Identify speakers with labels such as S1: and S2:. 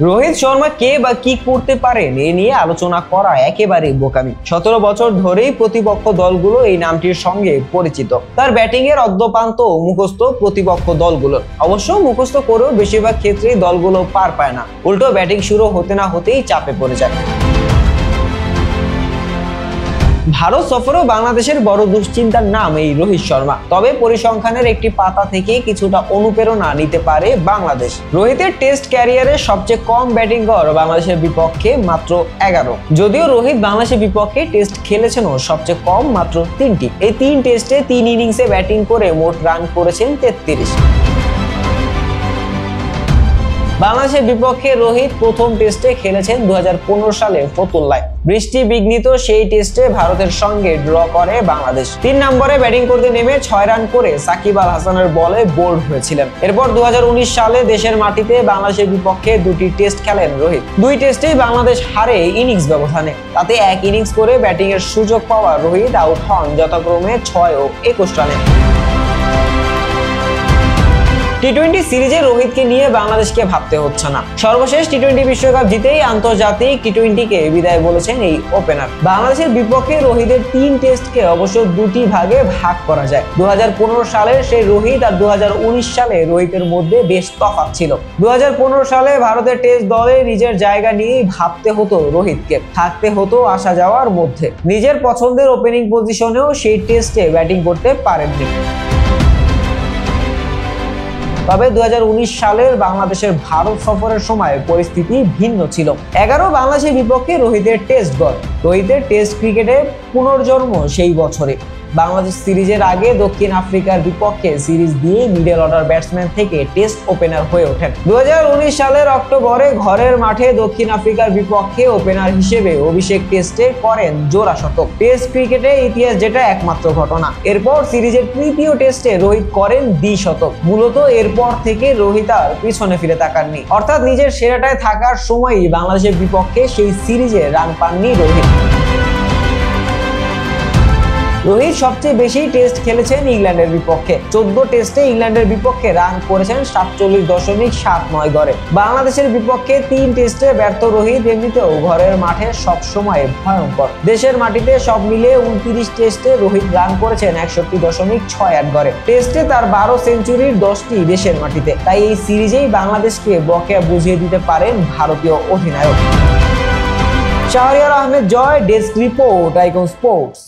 S1: রোহিত শর্মা কে বা কি করতে পারেন এ নিয়ে আলোচনা করা একেবারেই বোকামি। 17 বছর ধরেই প্রতিপক্ষ দলগুলো এই নামটির সঙ্গে পরিচিত। তার ব্যাটিং এর অদ্যপান্ত মুখস্থ প্রতিপক্ষ দলগুলোর, অবশ্য মুখস্থ করেও বেশিরভাগ ক্ষেত্রেই দলগুলো পার পায় না, উল্টো ব্যাটিং শুরু হতে না হতেই চাপে পড়ে যায়। ভারত সফরেও বাংলাদেশের বড় দুশ্চিন্তার নাম এই রোহিত শর্মা। তবে পরিসংখ্যানের একটি পাতা থেকে কিছুটা অনুপ্রেরণা নিতে পারে বাংলাদেশ। রোহিতের টেস্ট ক্যারিয়ারে সবচেয়ে কম ব্যাটিং গড় বাংলাদেশের বিপক্ষে মাত্র 11। যদিও রোহিত বাংলাদেশের বিপক্ষে টেস্ট খেলেছেন সবচেয়ে কম মাত্র 3টি। এই 3 টেস্টে 3 ইনিংসে ব্যাটিং করে মোট রান করেছেন 33। বাংলাদেশের বিপক্ষে রোহিত প্রথম টেস্টে খেলেছেন 2015 সালে ফতুল্লায়। বৃষ্টি বিঘ্নিত সেই টেস্টে ভারতের সঙ্গে ড্র করে বাংলাদেশ। 3 নম্বরে ব্যাটিং করতে নেমে 6 রান করে সাকিব আল হাসানের বলে বোল্ড হয়েছিলেন। এরপর 2019 সালে দেশের মাটিতে বাংলাদেশের বিপক্ষে 2টি টেস্ট খেলেন রোহিত। 2 টেস্টেই বাংলাদেশ হারে ইনিংস ব্যবধানে। তাতে 1 ইনিংস করে ব্যাটিং এর সুযোগ পাওয়া রোহিত আউট হন যথাক্রমে 6 ও 21 রানে। টি-20 সিরিজে রোহিতকে নিয়ে বাংলাদেশকে ভাবতে হচ্ছে না। সর্বশেষ টি-20 বিশ্বকাপ জিতেই আন্তর্জাতিক টি-20কে বিদায় বলেছেন এই ওপেনার। বাংলাদেশের বিপক্ষে রোহিতের 3 টেস্টকে অবশ্য 2টি ভাগে ভাগ করা যায়। 2015 সালের সেই রোহিত আর 2019 সালে রোহিতের মধ্যে বেশ তফাৎ ছিল। 2015 সালে ভারতের টেস্ট দলে নিজের জায়গা নিয়েই ভাবতে হতো রোহিতকে, থাকতে হতো আসা যাওয়ার মধ্যে। নিজের পছন্দের ওপেনিং পজিশনেও সেই টেস্টে ব্যাটিং করতে পারেননি। তবে 2019 সালের বাংলাদেশের ভারত সফরের সময় পরিস্থিতি ভিন্ন ছিল। 11 বাংলাদেশের বিপক্ষে রোহিতের টেস্ট গড়। রোহিতের টেস্ট ক্রিকেটে পুনর্জন্ম সেই বছরে। বাংলাদেশ সিরিজের আগে দক্ষিণ আফ্রিকার বিপক্ষে সিরিজ দিয়ে মিডল অর্ডার ব্যাটসম্যান থেকে টেস্ট ওপেনার হয়ে ওঠেন। 2019 সালের অক্টোবরে ঘরের মাঠে দক্ষিণ আফ্রিকার বিপক্ষে ওপেনার হিসেবে অভিষেক টেস্টে করেন জোড়া শতক। টেস্ট ক্রিকেটে ইতিহাস যেটা একমাত্র ঘটনা। এরপর সিরিজের তৃতীয় টেস্টে রোহিত করেন দ্বি-শতক। মূলত এরপর থেকে রোহিত আর পিছনে ফিরে তাকাননি, অর্থাৎ নিজের সেরাটায় থাকার সময়ই বাংলাদেশের বিপক্ষে সেই সিরিজে রান পাননি রোহিত। রোহিত সবচেয়ে বেশি টেস্ট খেলেছেন ইংল্যান্ডের বিপক্ষে। 14 টেস্টে ইংল্যান্ডের বিপক্ষে রান করেছেন 47.79 গড়ে। বাংলাদেশের বিপক্ষে 3 টেস্টে ব্যর্থ রোহিত এমনিতেও ঘরের মাঠে সবসময় ভয়ঙ্কর। দেশের মাটিতে সব মিলে 29 টেস্টে রোহিত রান করেছেন 61.68 গড়ে। টেস্টে তার 12 সেঞ্চুরির 10টি দেশের মাটিতে। তাই এই সিরিজেই বাংলাদেশকে বকেয়া বুঝিয়ে দিতে পারেন ভারতীয় অধিনায়ক। শাহরিয়ার আহমেদ জয়, ডেস্ক রিপোর্ট, আইকন স্পোর্টস।